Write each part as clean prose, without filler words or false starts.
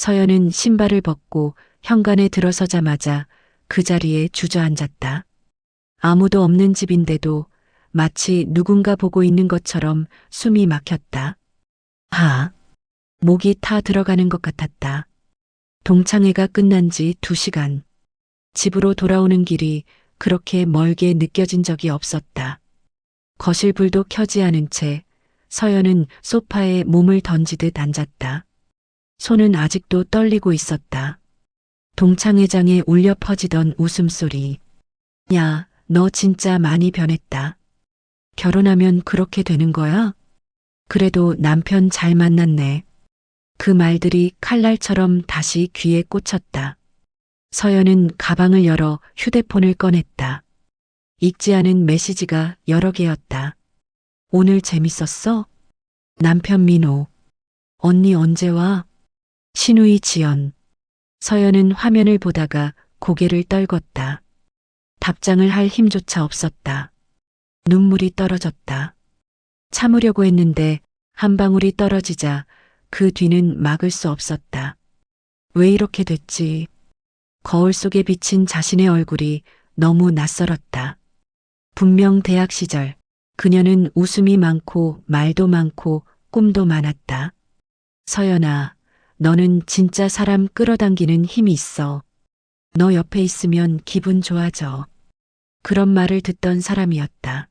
서연은 신발을 벗고 현관에 들어서자마자 그 자리에 주저앉았다. 아무도 없는 집인데도 마치 누군가 보고 있는 것처럼 숨이 막혔다. 목이 타 들어가는 것 같았다. 동창회가 끝난 지 2시간. 집으로 돌아오는 길이 그렇게 멀게 느껴진 적이 없었다. 거실 불도 켜지 않은 채 서연은 소파에 몸을 던지듯 앉았다. 손은 아직도 떨리고 있었다. 동창회장에 울려 퍼지던 웃음소리. 야, 너 진짜 많이 변했다. 결혼하면 그렇게 되는 거야? 그래도 남편 잘 만났네. 그 말들이 칼날처럼 다시 귀에 꽂혔다. 서연은 가방을 열어 휴대폰을 꺼냈다. 읽지 않은 메시지가 여러 개였다. 오늘 재밌었어? 남편 민호. 언니 언제 와? 신우이 지연. 서연은 화면을 보다가 고개를 떨궜다. 답장을 할 힘조차 없었다. 눈물이 떨어졌다. 참으려고 했는데 한 방울이 떨어지자 그 뒤는 막을 수 없었다. 왜 이렇게 됐지? 거울 속에 비친 자신의 얼굴이 너무 낯설었다. 분명 대학 시절 그녀는 웃음이 많고 말도 많고 꿈도 많았다. 서연아, 너는 진짜 사람 끌어당기는 힘이 있어. 너 옆에 있으면 기분 좋아져. 그런 말을 듣던 사람이었다.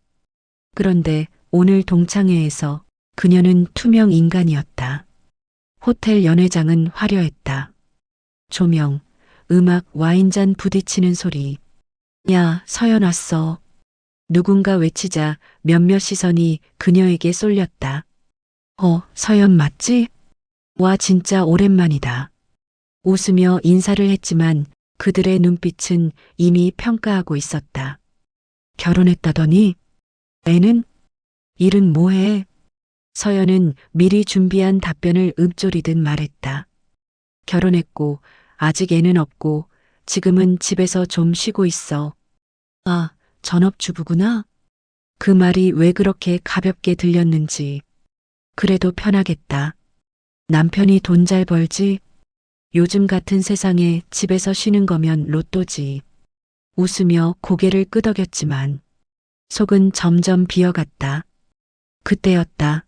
그런데 오늘 동창회에서 그녀는 투명 인간이었다. 호텔 연회장은 화려했다. 조명, 음악, 와인잔 부딪히는 소리. 야, 서연 왔어. 누군가 외치자 몇몇 시선이 그녀에게 쏠렸다. 서연 맞지? 와, 진짜 오랜만이다. 웃으며 인사를 했지만 그들의 눈빛은 이미 평가하고 있었다. 결혼했다더니? 애는? 일은 뭐해? 서연은 미리 준비한 답변을 읊조리듯 말했다. 결혼했고 아직 애는 없고 지금은 집에서 좀 쉬고 있어. 아, 전업주부구나? 그 말이 왜 그렇게 가볍게 들렸는지. 그래도 편하겠다. 남편이 돈 잘 벌지? 요즘 같은 세상에 집에서 쉬는 거면 로또지. 웃으며 고개를 끄덕였지만 속은 점점 비어갔다. 그때였다.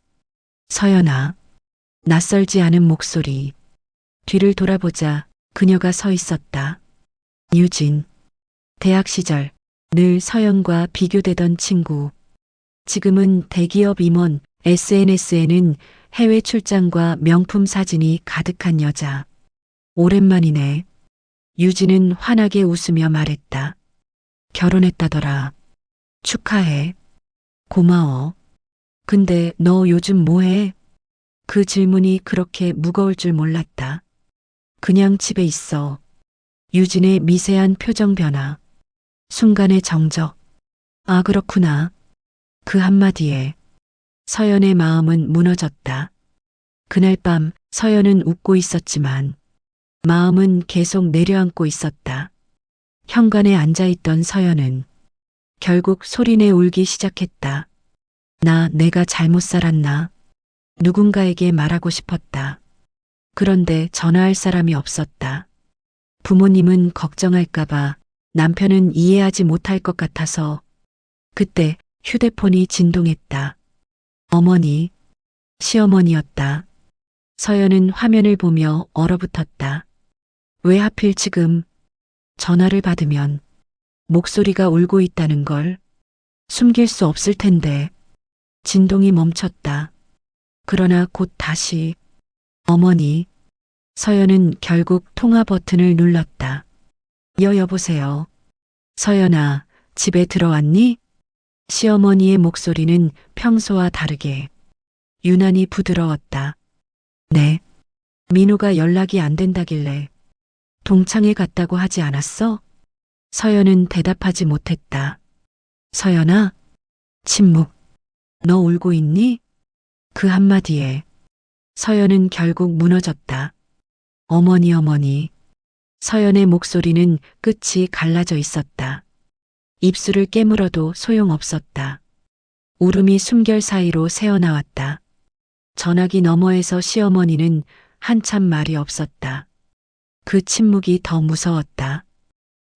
서연아. 낯설지 않은 목소리. 뒤를 돌아보자 그녀가 서 있었다. 유진. 대학 시절 늘 서연과 비교되던 친구. 지금은 대기업 임원, SNS에는 해외 출장과 명품 사진이 가득한 여자. 오랜만이네. 유진은 환하게 웃으며 말했다. 결혼했다더라. 축하해. 고마워. 근데 너 요즘 뭐해? 그 질문이 그렇게 무거울 줄 몰랐다. 그냥 집에 있어. 유진의 미세한 표정 변화. 순간의 정적. 아, 그렇구나. 그 한마디에 서연의 마음은 무너졌다. 그날 밤 서연은 웃고 있었지만 마음은 계속 내려앉고 있었다. 현관에 앉아있던 서연은 결국 소리내 울기 시작했다. 내가 잘못 살았나? 누군가에게 말하고 싶었다. 그런데 전화할 사람이 없었다. 부모님은 걱정할까봐, 남편은 이해하지 못할 것 같아서. 그때 휴대폰이 진동했다. 어머니, 시어머니였다. 서연은 화면을 보며 얼어붙었다. 왜 하필 지금? 전화를 받으면 목소리가 울고 있다는 걸 숨길 수 없을 텐데. 진동이 멈췄다. 그러나 곧 다시. 어머니. 서연은 결국 통화 버튼을 눌렀다. 여보세요. 서연아, 집에 들어왔니? 시어머니의 목소리는 평소와 다르게 유난히 부드러웠다. 네. 민호가 연락이 안 된다길래 동창회 갔다고 하지 않았어? 서연은 대답하지 못했다. 서연아? 침묵. 너 울고 있니? 그 한마디에 서연은 결국 무너졌다. 어머니. 서연의 목소리는 끝이 갈라져 있었다. 입술을 깨물어도 소용없었다. 울음이 숨결 사이로 새어나왔다. 전화기 너머에서 시어머니는 한참 말이 없었다. 그 침묵이 더 무서웠다.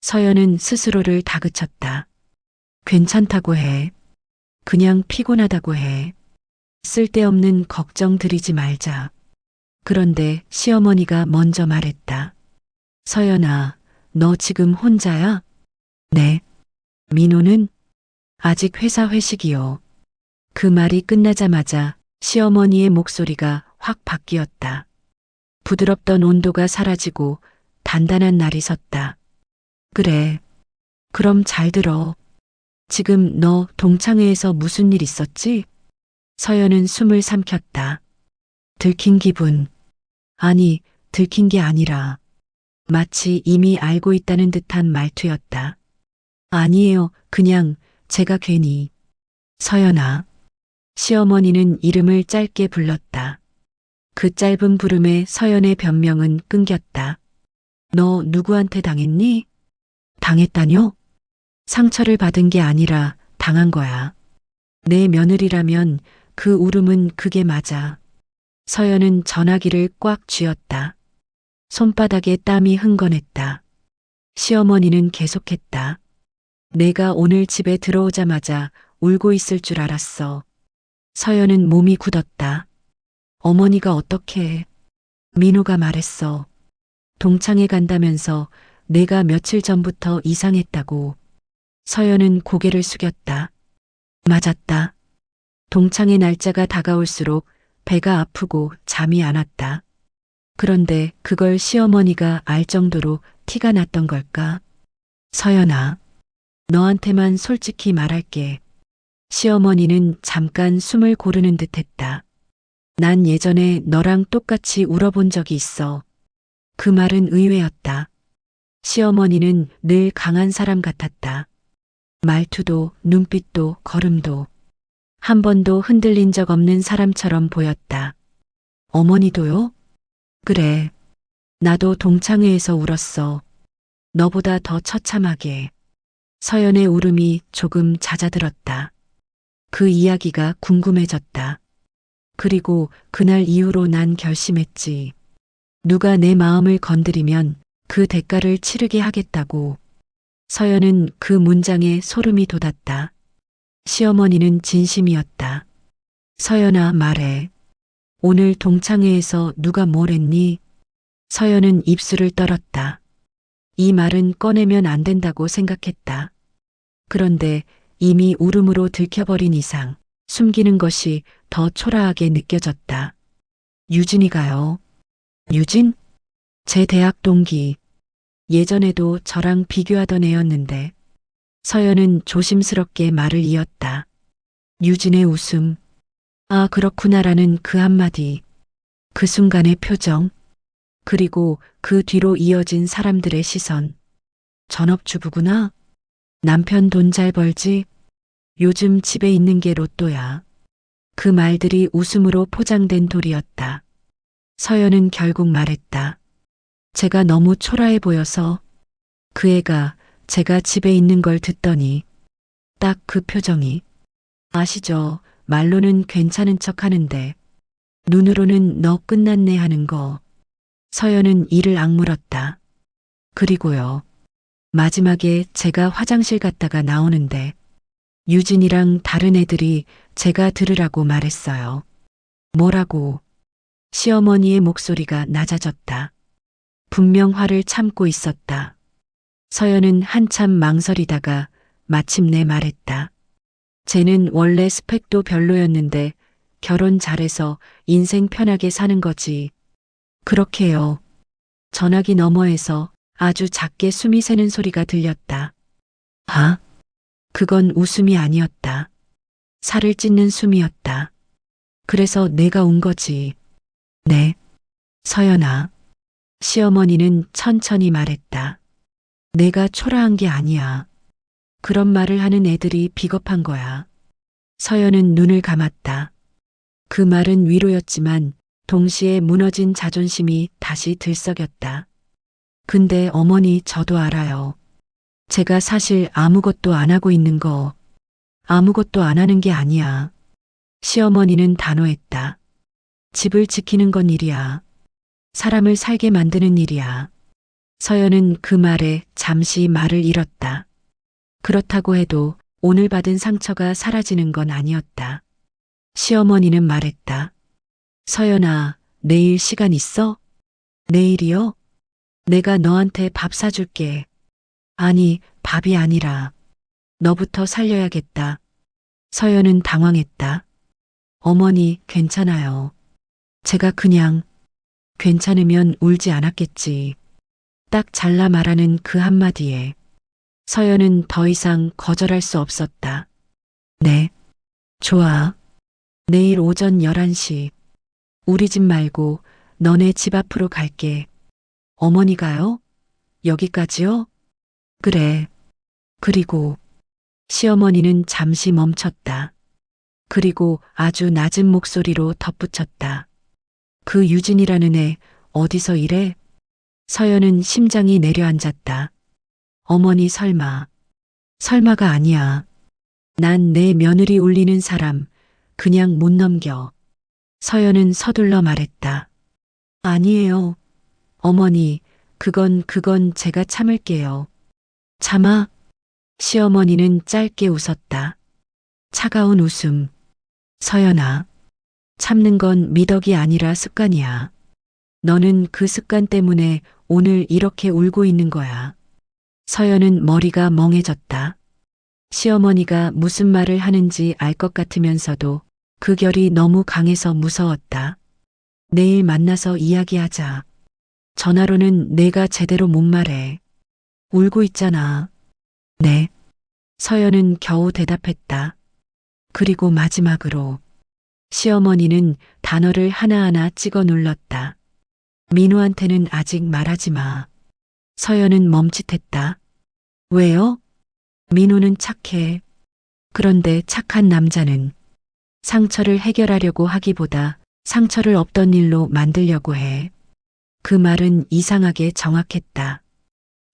서연은 스스로를 다그쳤다. 괜찮다고 해. 그냥 피곤하다고 해. 쓸데없는 걱정 들이지 말자. 그런데 시어머니가 먼저 말했다. 서연아, 너 지금 혼자야? 네. 민호는? 아직 회사 회식이요. 그 말이 끝나자마자 시어머니의 목소리가 확 바뀌었다. 부드럽던 온도가 사라지고 단단한 날이 섰다. 그래. 그럼 잘 들어. 지금 너 동창회에서 무슨 일 있었지? 서연은 숨을 삼켰다. 들킨 기분. 아니, 들킨 게 아니라 마치 이미 알고 있다는 듯한 말투였다. 아니에요. 그냥 제가 괜히. 서연아. 시어머니는 이름을 짧게 불렀다. 그 짧은 부름에 서연의 변명은 끊겼다. 너 누구한테 당했니? 당했다뇨? 상처를 받은 게 아니라 당한 거야. 내 며느리라면 그 울음은 그게 맞아. 서연은 전화기를 꽉 쥐었다. 손바닥에 땀이 흥건했다. 시어머니는 계속했다. 내가 오늘 집에 들어오자마자 울고 있을 줄 알았어. 서연은 몸이 굳었다. 어머니가 어떻게? 민호가 말했어. 동창회 간다면서 내가 며칠 전부터 이상했다고. 서연은 고개를 숙였다. 맞았다. 동창회 날짜가 다가올수록 배가 아프고 잠이 안 왔다. 그런데 그걸 시어머니가 알 정도로 티가 났던 걸까? 서연아, 너한테만 솔직히 말할게. 시어머니는 잠깐 숨을 고르는 듯 했다. 난 예전에 너랑 똑같이 울어본 적이 있어. 그 말은 의외였다. 시어머니는 늘 강한 사람 같았다. 말투도 눈빛도 걸음도 한 번도 흔들린 적 없는 사람처럼 보였다. 어머니도요? 그래. 나도 동창회에서 울었어. 너보다 더 처참하게. 서연의 울음이 조금 잦아들었다. 그 이야기가 궁금해졌다. 그리고 그날 이후로 난 결심했지. 누가 내 마음을 건드리면 그 대가를 치르게 하겠다고. 서연은 그 문장에 소름이 돋았다. 시어머니는 진심이었다. 서연아, 말해. 오늘 동창회에서 누가 뭘 했니? 서연은 입술을 떨었다. 이 말은 꺼내면 안 된다고 생각했다. 그런데 이미 울음으로 들켜버린 이상 숨기는 것이 더 초라하게 느껴졌다. 유진이가요. 유진? 제 대학 동기. 예전에도 저랑 비교하던 애였는데. 서연은 조심스럽게 말을 이었다. 유진의 웃음. 아, 그렇구나라는 그 한마디. 그 순간의 표정. 그리고 그 뒤로 이어진 사람들의 시선. 전업주부구나. 남편 돈 잘 벌지. 요즘 집에 있는 게 로또야. 그 말들이 웃음으로 포장된 돌이었다. 서연은 결국 말했다. 제가 너무 초라해 보여서. 그 애가 제가 집에 있는 걸 듣더니 딱 그 표정이. 아시죠? 말로는 괜찮은 척 하는데 눈으로는 너 끝났네 하는 거. 서연은 이를 악물었다. 그리고요. 마지막에 제가 화장실 갔다가 나오는데 유진이랑 다른 애들이 제가 들으라고 말했어요. 뭐라고? 시어머니의 목소리가 낮아졌다. 분명 화를 참고 있었다. 서연은 한참 망설이다가 마침내 말했다. 쟤는 원래 스펙도 별로였는데 결혼 잘해서 인생 편하게 사는 거지. 그렇게요. 전화기 너머에서 아주 작게 숨이 새는 소리가 들렸다. 아? 그건 웃음이 아니었다. 살을 찢는 숨이었다. 그래서 내가 운 거지. 네. 서연아. 시어머니는 천천히 말했다. 내가 초라한 게 아니야. 그런 말을 하는 애들이 비겁한 거야. 서연은 눈을 감았다. 그 말은 위로였지만 동시에 무너진 자존심이 다시 들썩였다. 근데 어머니, 저도 알아요. 제가 사실 아무것도 안 하고 있는 거. 아무것도 안 하는 게 아니야. 시어머니는 단호했다. 집을 지키는 건 일이야. 사람을 살게 만드는 일이야. 서연은 그 말에 잠시 말을 잃었다. 그렇다고 해도 오늘 받은 상처가 사라지는 건 아니었다. 시어머니는 말했다. 서연아, 내일 시간 있어? 내일이요? 내가 너한테 밥 사줄게. 아니, 밥이 아니라 너부터 살려야겠다. 서연은 당황했다. 어머니, 괜찮아요. 제가 그냥 괜찮으면 울지 않았겠지. 딱 잘라 말하는 그 한마디에 서연은 더 이상 거절할 수 없었다. 네, 좋아. 내일 오전 11시. 우리 집 말고 너네 집 앞으로 갈게. 어머니가요? 여기까지요? 그래. 그리고 시어머니는 잠시 멈췄다. 그리고 아주 낮은 목소리로 덧붙였다. 그 유진이라는 애 어디서 일해? 서연은 심장이 내려앉았다. 어머니 설마가 아니야. 난 내 며느리 울리는 사람 그냥 못 넘겨. 서연은 서둘러 말했다. 아니에요. 어머니, 그건 제가 참을게요. 참아? 시어머니는 짧게 웃었다. 차가운 웃음. 서연아, 참는 건 미덕이 아니라 습관이야. 너는 그 습관 때문에 오늘 이렇게 울고 있는 거야. 서연은 머리가 멍해졌다. 시어머니가 무슨 말을 하는지 알 것 같으면서도 그 결이 너무 강해서 무서웠다. 내일 만나서 이야기하자. 전화로는 내가 제대로 못 말해. 울고 있잖아. 네. 서연은 겨우 대답했다. 그리고 마지막으로 시어머니는 단어를 하나하나 찍어 눌렀다. 민우한테는 아직 말하지 마. 서연은 멈칫했다. 왜요? 민우는 착해. 그런데 착한 남자는 상처를 해결하려고 하기보다 상처를 없던 일로 만들려고 해. 그 말은 이상하게 정확했다.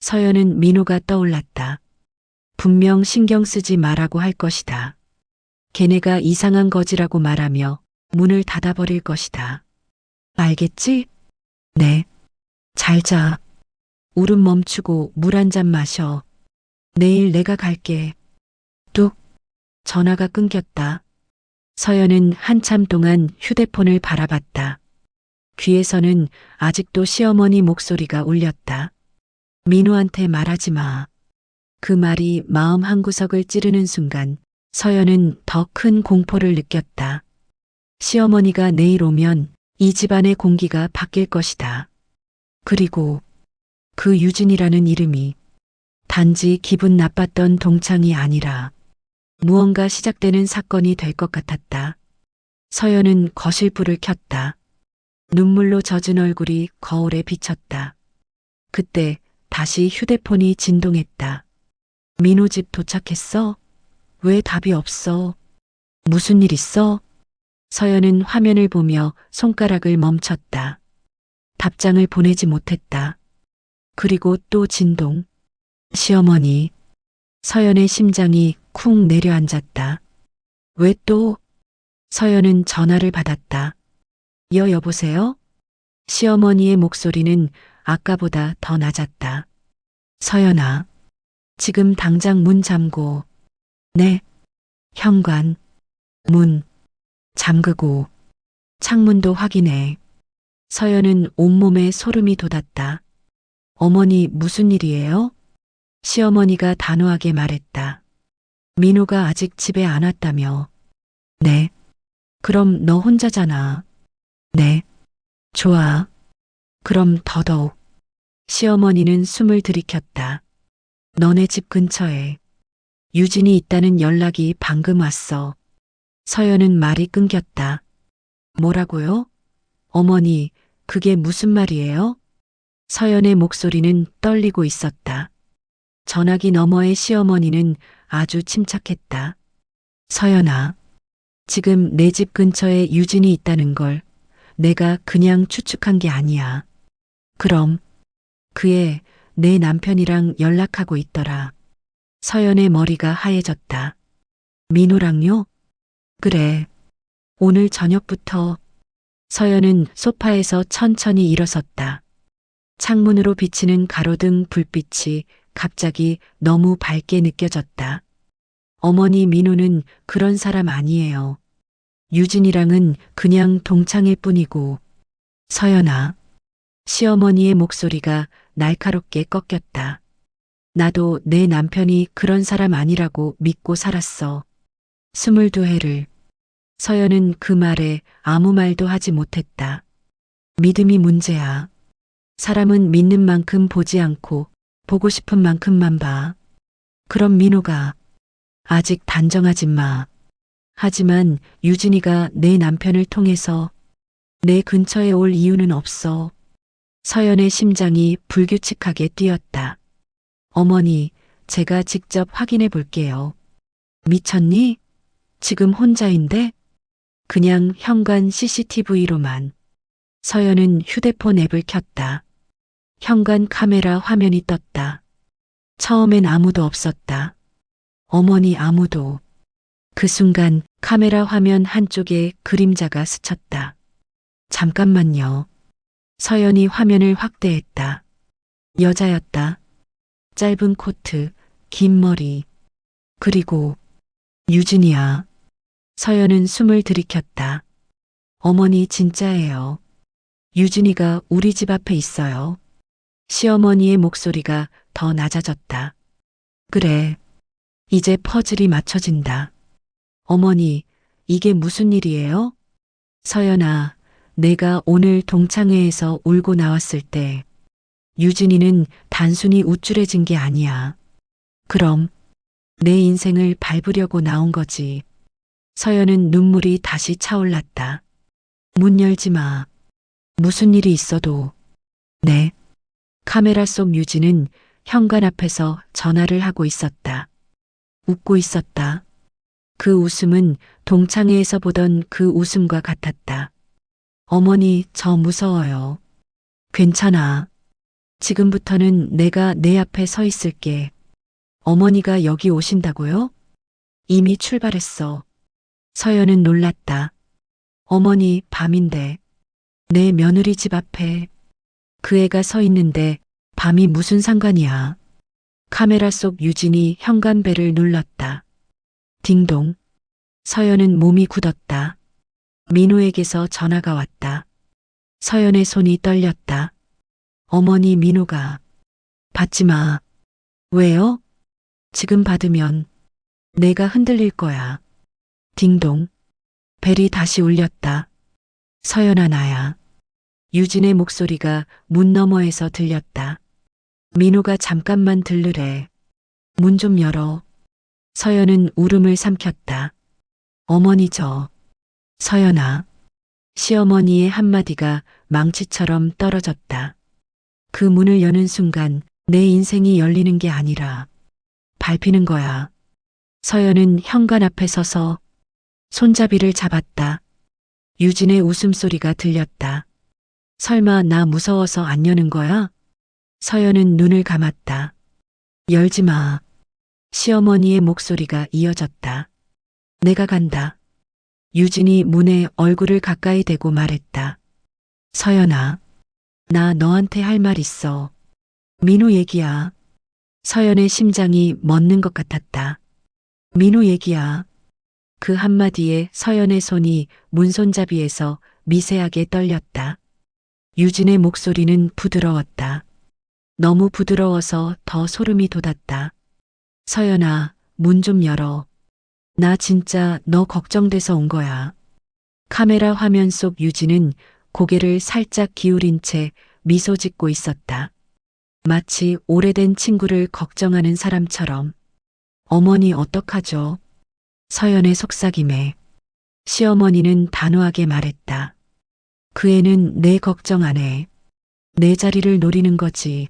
서연은 민우가 떠올랐다. 분명 신경 쓰지 말라고 할 것이다. 걔네가 이상한 거지라고 말하며 문을 닫아버릴 것이다. 알겠지? 네. 잘 자. 울음 멈추고 물 한 잔 마셔. 내일 내가 갈게. 뚝. 전화가 끊겼다. 서연은 한참 동안 휴대폰을 바라봤다. 귀에서는 아직도 시어머니 목소리가 울렸다. 민우한테 말하지 마. 그 말이 마음 한구석을 찌르는 순간 서연은 더 큰 공포를 느꼈다. 시어머니가 내일 오면 이 집안의 공기가 바뀔 것이다. 그리고 그 유진이라는 이름이 단지 기분 나빴던 동창이 아니라 무언가 시작되는 사건이 될 것 같았다. 서연은 거실불을 켰다. 눈물로 젖은 얼굴이 거울에 비쳤다. 그때 다시 휴대폰이 진동했다. 민호 집 도착했어? 왜 답이 없어? 무슨 일 있어? 서연은 화면을 보며 손가락을 멈췄다. 답장을 보내지 못했다. 그리고 또 진동. 시어머니. 서연의 심장이 쿵 내려앉았다. 왜 또? 서연은 전화를 받았다. 여보세요? 시어머니의 목소리는 아까보다 더 낮았다. 서연아, 지금 당장 문 잠고. 네. 현관, 문, 잠그고, 창문도 확인해. 서연은 온몸에 소름이 돋았다. 어머니 무슨 일이에요? 시어머니가 단호하게 말했다. 민호가 아직 집에 안 왔다며. 네. 그럼 너 혼자잖아. 네. 좋아. 그럼 더더욱. 시어머니는 숨을 들이켰다. 너네 집 근처에 유진이 있다는 연락이 방금 왔어. 서연은 말이 끊겼다. 뭐라고요? 어머니, 그게 무슨 말이에요? 서연의 목소리는 떨리고 있었다. 전화기 너머의 시어머니는 아주 침착했다. 서연아, 지금 내 집 근처에 유진이 있다는 걸 내가 그냥 추측한 게 아니야. 그럼 그 애 내 남편이랑 연락하고 있더라. 서연의 머리가 하얘졌다. 민호랑요? 그래. 오늘 저녁부터. 서연은 소파에서 천천히 일어섰다. 창문으로 비치는 가로등 불빛이 갑자기 너무 밝게 느껴졌다. 어머니 민호는 그런 사람 아니에요. 유진이랑은 그냥 동창일 뿐이고. 서연아. 시어머니의 목소리가 날카롭게 꺾였다. 나도 내 남편이 그런 사람 아니라고 믿고 살았어. 22해를. 서연은 그 말에 아무 말도 하지 못했다. 믿음이 문제야. 사람은 믿는 만큼 보지 않고 보고 싶은 만큼만 봐. 그럼 민호가 아직 단정하지 마. 하지만 유진이가 내 남편을 통해서 내 근처에 올 이유는 없어. 서연의 심장이 불규칙하게 뛰었다. 어머니, 제가 직접 확인해 볼게요. 미쳤니? 지금 혼자인데? 그냥 현관 CCTV로만. 서연은 휴대폰 앱을 켰다. 현관 카메라 화면이 떴다. 처음엔 아무도 없었다. 어머니 아무도. 그 순간 카메라 화면 한쪽에 그림자가 스쳤다. 잠깐만요. 서연이 화면을 확대했다. 여자였다. 짧은 코트, 긴 머리. 그리고 유진이야. 서연은 숨을 들이켰다. 어머니 진짜예요. 유진이가 우리 집 앞에 있어요. 시어머니의 목소리가 더 낮아졌다. 그래. 이제 퍼즐이 맞춰진다. 어머니, 이게 무슨 일이에요? 서연아, 내가 오늘 동창회에서 울고 나왔을 때 유진이는 단순히 우쭐해진 게 아니야. 그럼 내 인생을 밟으려고 나온 거지. 서연은 눈물이 다시 차올랐다. 문 열지 마. 무슨 일이 있어도. 네. 카메라 속 유진은 현관 앞에서 전화를 하고 있었다. 웃고 있었다. 그 웃음은 동창회에서 보던 그 웃음과 같았다. 어머니, 저 무서워요. 괜찮아. 지금부터는 내가 내 앞에 서 있을게. 어머니가 여기 오신다고요? 이미 출발했어. 서연은 놀랐다. 어머니, 밤인데. 내 며느리 집 앞에 그 애가 서 있는데 밤이 무슨 상관이야. 카메라 속 유진이 현관벨을 눌렀다. 딩동. 서연은 몸이 굳었다. 민호에게서 전화가 왔다. 서연의 손이 떨렸다. 어머니 민호가. 받지 마. 왜요? 지금 받으면 내가 흔들릴 거야. 딩동. 벨이 다시 울렸다. 서연아 나야. 유진의 목소리가 문 너머에서 들렸다. 민호가 잠깐만 들르래. 문 좀 열어. 서연은 울음을 삼켰다. 어머니 저. 서연아. 시어머니의 한마디가 망치처럼 떨어졌다. 그 문을 여는 순간 내 인생이 열리는 게 아니라 밟히는 거야. 서연은 현관 앞에 서서 손잡이를 잡았다. 유진의 웃음소리가 들렸다. 설마 나 무서워서 안 여는 거야? 서연은 눈을 감았다. 열지 마. 시어머니의 목소리가 이어졌다. 내가 간다. 유진이 문에 얼굴을 가까이 대고 말했다. 서연아, 나 너한테 할 말 있어. 민호 얘기야. 서연의 심장이 멎는 것 같았다. 민호 얘기야. 그 한마디에 서연의 손이 문손잡이에서 미세하게 떨렸다. 유진의 목소리는 부드러웠다. 너무 부드러워서 더 소름이 돋았다. 서연아, 문 좀 열어. 나 진짜 너 걱정돼서 온 거야. 카메라 화면 속 유진은 고개를 살짝 기울인 채 미소 짓고 있었다. 마치 오래된 친구를 걱정하는 사람처럼. 어머니 어떡하죠? 서연의 속삭임에 시어머니는 단호하게 말했다. 그 애는 내 걱정 안 해. 내 자리를 노리는 거지.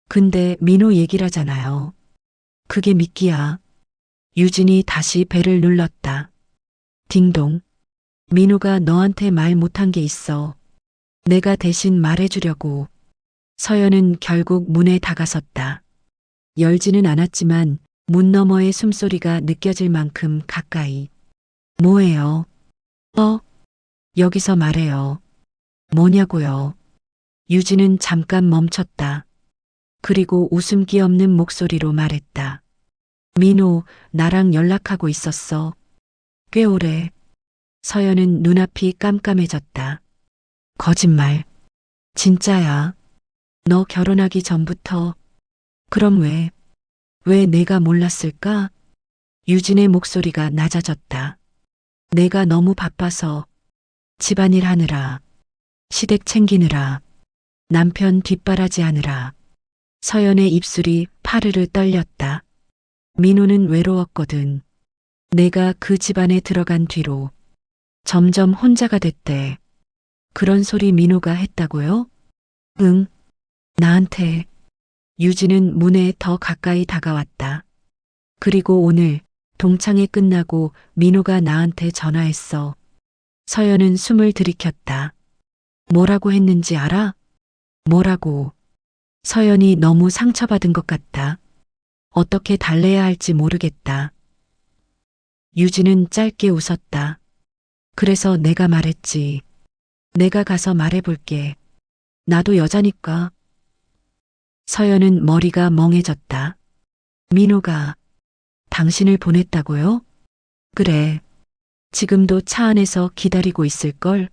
근데 민호 얘기라잖아요. 그게 미끼야. 유진이 다시 벨을 눌렀다. 딩동. 민호가 너한테 말 못한 게 있어. 내가 대신 말해주려고. 서연은 결국 문에 다가섰다. 열지는 않았지만 문 너머의 숨소리가 느껴질 만큼 가까이. 뭐예요? 여기서 말해요. 뭐냐고요? 유진은 잠깐 멈췄다. 그리고 웃음기 없는 목소리로 말했다. 민호, 나랑 연락하고 있었어. 꽤 오래. 서연은 눈앞이 깜깜해졌다. 거짓말. 진짜야. 너 결혼하기 전부터. 그럼 왜 내가 몰랐을까? 유진의 목소리가 낮아졌다. 내가 너무 바빠서 집안일 하느라, 시댁 챙기느라, 남편 뒷바라지 하느라. 서연의 입술이 파르르 떨렸다. 민호는 외로웠거든. 내가 그 집안에 들어간 뒤로 점점 혼자가 됐대. 그런 소리 민호가 했다고요? 응, 나한테. 유진은 문에 더 가까이 다가왔다. 그리고 오늘 동창회 끝나고 민호가 나한테 전화했어. 서연은 숨을 들이켰다. 뭐라고 했는지 알아? 뭐라고? 서연이 너무 상처받은 것 같다. 어떻게 달래야 할지 모르겠다. 유진은 짧게 웃었다. 그래서 내가 말했지. 내가 가서 말해볼게. 나도 여자니까. 서연은 머리가 멍해졌다. 민호가 당신을 보냈다고요? 그래. 지금도 차 안에서 기다리고 있을걸?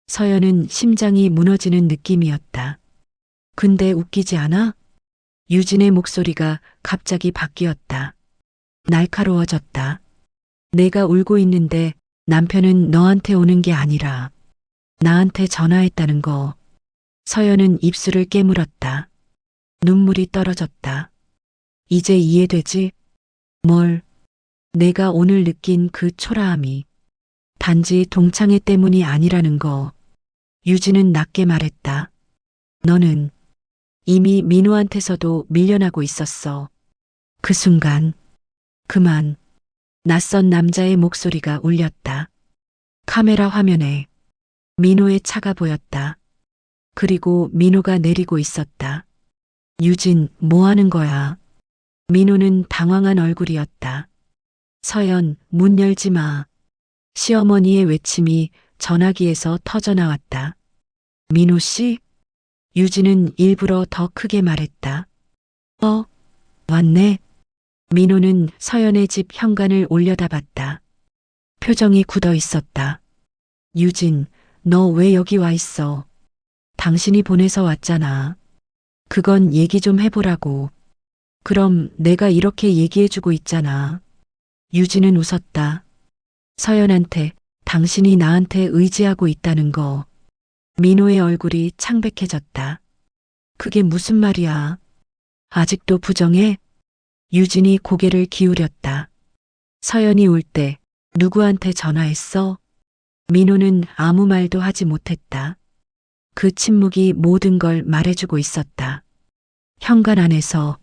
서연은 심장이 무너지는 느낌이었다. 근데 웃기지 않아? 유진의 목소리가 갑자기 바뀌었다. 날카로워졌다. 내가 울고 있는데 남편은 너한테 오는 게 아니라 나한테 전화했다는 거. 서연은 입술을 깨물었다. 눈물이 떨어졌다. 이제 이해되지? 뭘? 내가 오늘 느낀 그 초라함이 단지 동창회 때문이 아니라는 거. 유진은 낮게 말했다. 너는 이미 민호한테서도 밀려나고 있었어. 그 순간 그만. 낯선 남자의 목소리가 울렸다. 카메라 화면에 민호의 차가 보였다. 그리고 민호가 내리고 있었다. 유진, 뭐 하는 거야? 민호는 당황한 얼굴이었다. 서연, 문 열지 마. 시어머니의 외침이 전화기에서 터져나왔다. 민호 씨? 유진은 일부러 더 크게 말했다. 왔네. 민호는 서연의 집 현관을 올려다봤다. 표정이 굳어 있었다. 유진, 너 왜 여기 와 있어? 당신이 보내서 왔잖아. 그건 얘기 좀 해보라고. 그럼 내가 이렇게 얘기해주고 있잖아. 유진은 웃었다. 서연한테 당신이 나한테 의지하고 있다는 거. 민호의 얼굴이 창백해졌다. 그게 무슨 말이야? 아직도 부정해? 유진이 고개를 기울였다. 서연이 올 때 누구한테 전화했어? 민호는 아무 말도 하지 못했다. 그 침묵이 모든 걸 말해주고 있었다. 현관 안에서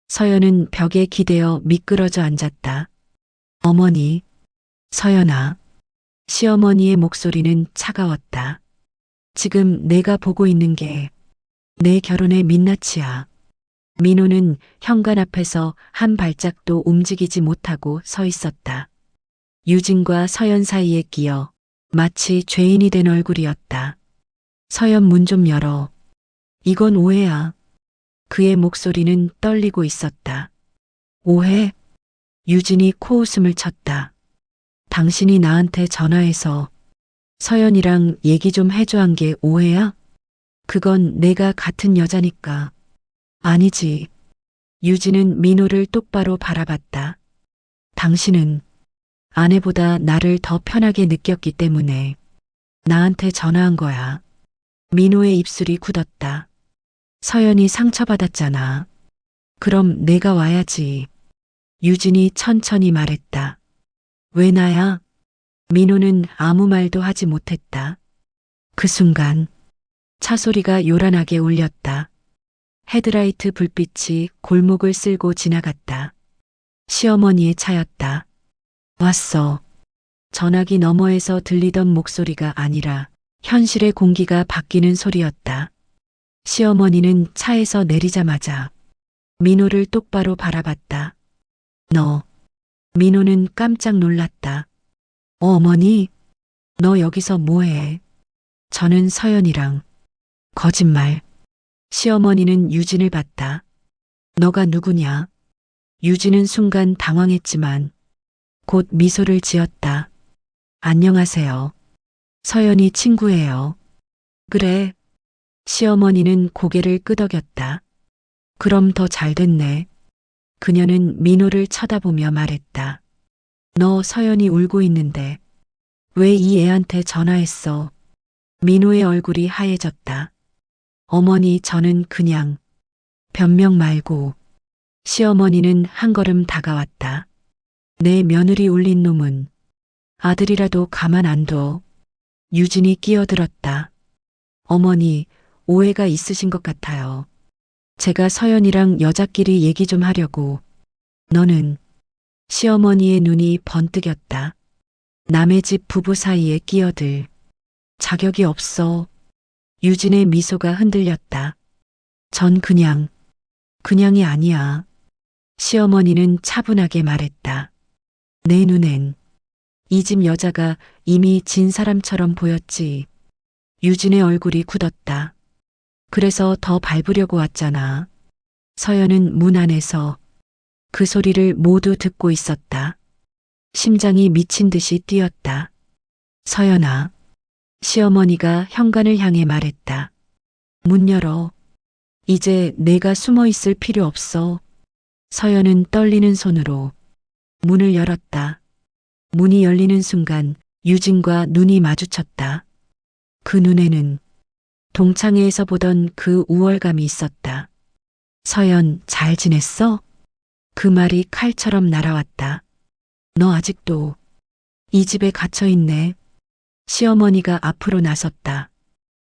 서연은 벽에 기대어 미끄러져 앉았다. 어머니, 서연아. 시어머니의 목소리는 차가웠다. 지금 내가 보고 있는 게 내 결혼의 민낯이야. 민호는 현관 앞에서 한 발짝도 움직이지 못하고 서 있었다. 유진과 서연 사이에 끼어 마치 죄인이 된 얼굴이었다. 서연 문 좀 열어. 이건 오해야. 그의 목소리는 떨리고 있었다. 오해? 유진이 코웃음을 쳤다. 당신이 나한테 전화해서 서연이랑 얘기 좀 해줘 한 게 오해야? 그건 내가 같은 여자니까. 아니지. 유진은 민호를 똑바로 바라봤다. 당신은 아내보다 나를 더 편하게 느꼈기 때문에 나한테 전화한 거야. 민호의 입술이 굳었다. 서연이 상처받았잖아. 그럼 내가 와야지. 유진이 천천히 말했다. 왜 나야? 민호는 아무 말도 하지 못했다. 그 순간 차 소리가 요란하게 울렸다. 헤드라이트 불빛이 골목을 쓸고 지나갔다. 시어머니의 차였다. 왔어. 전화기 너머에서 들리던 목소리가 아니라 현실의 공기가 바뀌는 소리였다. 시어머니는 차에서 내리자마자 민호를 똑바로 바라봤다. 너. 민호는 깜짝 놀랐다. 어머니, 너 여기서 뭐해? 저는 서연이랑 거짓말. 시어머니는 유진을 봤다. 너가 누구냐? 유진은 순간 당황했지만 곧 미소를 지었다. 안녕하세요. 서연이 친구예요. 그래. 시어머니는 고개를 끄덕였다. 그럼 더 잘 됐네. 그녀는 민호를 쳐다보며 말했다. 너 서연이 울고 있는데 왜 이 애한테 전화했어? 민호의 얼굴이 하얘졌다. 어머니, 저는 그냥 변명 말고. 시어머니는 한 걸음 다가왔다. 내 며느리 울린 놈은 아들이라도 가만 안 둬. 유진이 끼어들었다. 어머니, 오해가 있으신 것 같아요. 제가 서연이랑 여자끼리 얘기 좀 하려고. 너는. 시어머니의 눈이 번뜩였다. 남의 집 부부 사이에 끼어들 자격이 없어. 유진의 미소가 흔들렸다. 전 그냥이 아니야. 시어머니는 차분하게 말했다. 내 눈엔 이 집 여자가 이미 진 사람처럼 보였지. 유진의 얼굴이 굳었다. 그래서 더 밟으려고 왔잖아. 서연은 문 안에서 그 소리를 모두 듣고 있었다. 심장이 미친 듯이 뛰었다. 서연아. 시어머니가 현관을 향해 말했다. 문 열어. 이제 내가 숨어 있을 필요 없어. 서연은 떨리는 손으로 문을 열었다. 문이 열리는 순간 유진과 눈이 마주쳤다. 그 눈에는 동창회에서 보던 그 우월감이 있었다. 서연, 잘 지냈어? 그 말이 칼처럼 날아왔다. 너 아직도 이 집에 갇혀 있네. 시어머니가 앞으로 나섰다.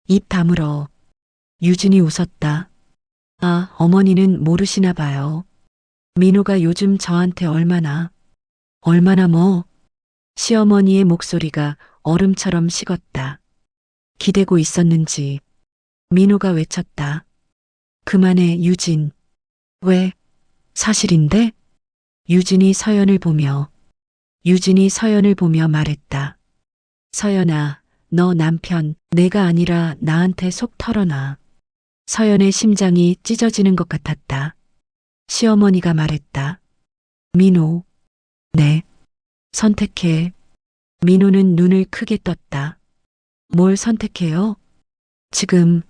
입 다물어. 유진이 웃었다. 아, 어머니는 모르시나 봐요. 민호가 요즘 저한테 얼마나 뭐. 시어머니의 목소리가 얼음처럼 식었다. 기대고 있었는지 민호가 외쳤다. 그만해, 유진. 왜? 사실인데? 유진이 서연을 보며 말했다. 서연아, 너 남편 내가 아니라 나한테 속 털어놔. 서연의 심장이 찢어지는 것 같았다. 시어머니가 말했다. 민호. 네. 선택해. 민호는 눈을 크게 떴다. 뭘 선택해요? 지금.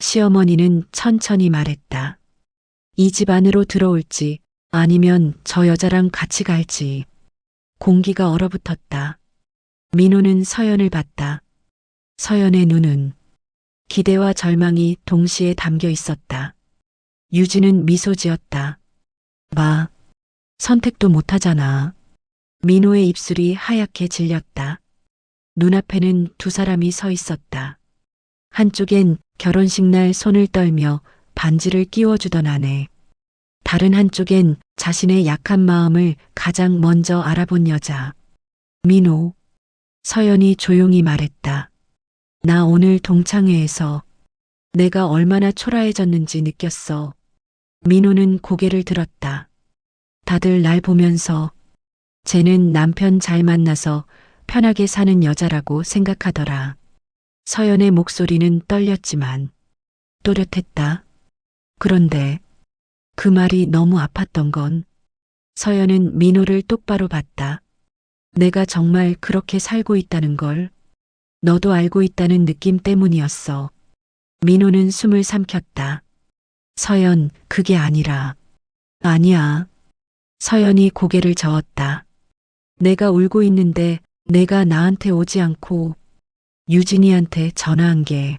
시어머니는 천천히 말했다. 이 집 안으로 들어올지 아니면 저 여자랑 같이 갈지. 공기가 얼어붙었다. 민호는 서연을 봤다. 서연의 눈은 기대와 절망이 동시에 담겨 있었다. 유진은 미소 지었다. 마, 선택도 못하잖아. 민호의 입술이 하얗게 질렸다. 눈앞에는 두 사람이 서 있었다. 한쪽엔 결혼식 날 손을 떨며 반지를 끼워주던 아내. 다른 한쪽엔 자신의 약한 마음을 가장 먼저 알아본 여자. 민호. 서연이 조용히 말했다. 나 오늘 동창회에서 내가 얼마나 초라해졌는지 느꼈어. 민호는 고개를 들었다. 다들 날 보면서 쟤는 남편 잘 만나서 편하게 사는 여자라고 생각하더라. 서연의 목소리는 떨렸지만 또렷했다. 그런데 그 말이 너무 아팠던 건 서연은 민호를 똑바로 봤다. 내가 정말 그렇게 살고 있다는 걸 너도 알고 있다는 느낌 때문이었어. 민호는 숨을 삼켰다. 서연, 그게 아니라. 아니야. 서연이 고개를 저었다. 내가 울고 있는데 내가 나한테 오지 않고 유진이한테 전화한 게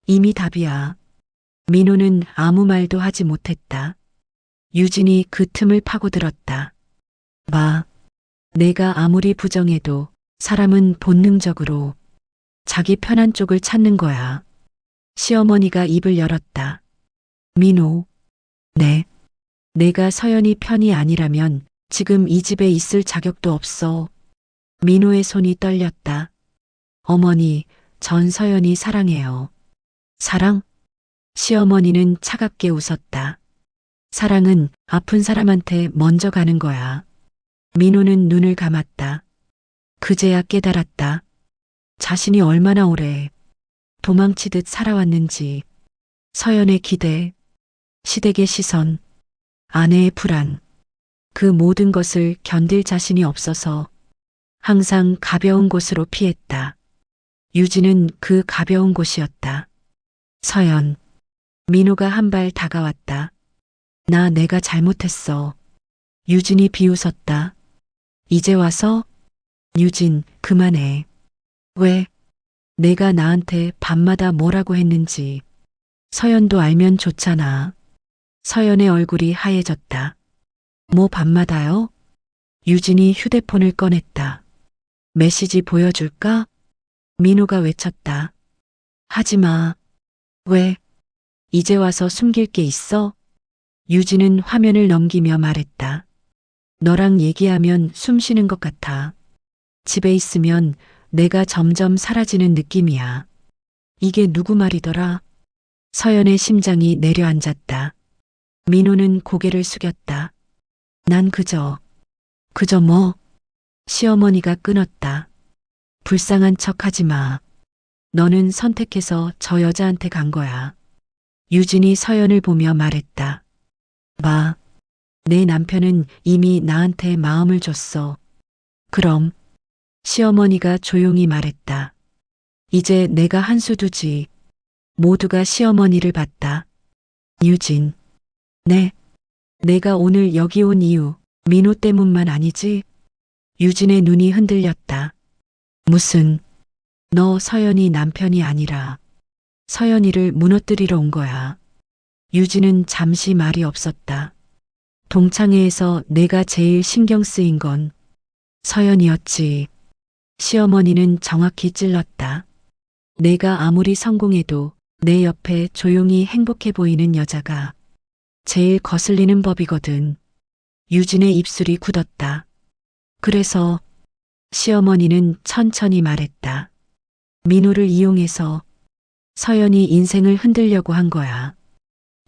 이미 답이야. 민호는 아무 말도 하지 못했다. 유진이 그 틈을 파고들었다. 마, 내가 아무리 부정해도 사람은 본능적으로 자기 편한 쪽을 찾는 거야. 시어머니가 입을 열었다. 민호, 네. 내가 서연이 편이 아니라면 지금 이 집에 있을 자격도 없어. 민호의 손이 떨렸다. 어머니, 전 서연이 사랑해요. 사랑? 시어머니는 차갑게 웃었다. 사랑은 아픈 사람한테 먼저 가는 거야. 민호는 눈을 감았다. 그제야 깨달았다. 자신이 얼마나 오래 도망치듯 살아왔는지, 서연의 기대, 시댁의 시선, 아내의 불안, 그 모든 것을 견딜 자신이 없어서 항상 가벼운 곳으로 피했다. 유진은 그 가벼운 곳이었다. 서연, 민호가 한 발 다가왔다. 내가 잘못했어. 유진이 비웃었다. 이제 와서? 유진, 그만해. 왜? 내가 나한테 밤마다 뭐라고 했는지. 서연도 알면 좋잖아. 서연의 얼굴이 하얘졌다. 뭐 밤마다요? 유진이 휴대폰을 꺼냈다. 메시지 보여줄까? 민호가 외쳤다. 하지 마. 왜? 이제 와서 숨길 게 있어? 유진은 화면을 넘기며 말했다. 너랑 얘기하면 숨 쉬는 것 같아. 집에 있으면 내가 점점 사라지는 느낌이야. 이게 누구 말이더라? 서연의 심장이 내려앉았다. 민호는 고개를 숙였다. 난 그저 뭐? 시어머니가 끊었다. 불쌍한 척 하지 마. 너는 선택해서 저 여자한테 간 거야. 유진이 서연을 보며 말했다. 내 남편은 이미 나한테 마음을 줬어. 그럼 시어머니가 조용히 말했다. 이제 내가 한 수 두지. 모두가 시어머니를 봤다. 유진. 네. 내가 오늘 여기 온 이유, 민호 때문만 아니지? 유진의 눈이 흔들렸다. 무슨, 너 서연이 남편이 아니라 서연이를 무너뜨리러 온 거야. 유진은 잠시 말이 없었다. 동창회에서 내가 제일 신경 쓰인 건 서연이었지. 시어머니는 정확히 찔렀다. 내가 아무리 성공해도 내 옆에 조용히 행복해 보이는 여자가 제일 거슬리는 법이거든. 유진의 입술이 굳었다. 그래서 시어머니는 천천히 말했다. 민호를 이용해서 서연이 인생을 흔들려고 한 거야.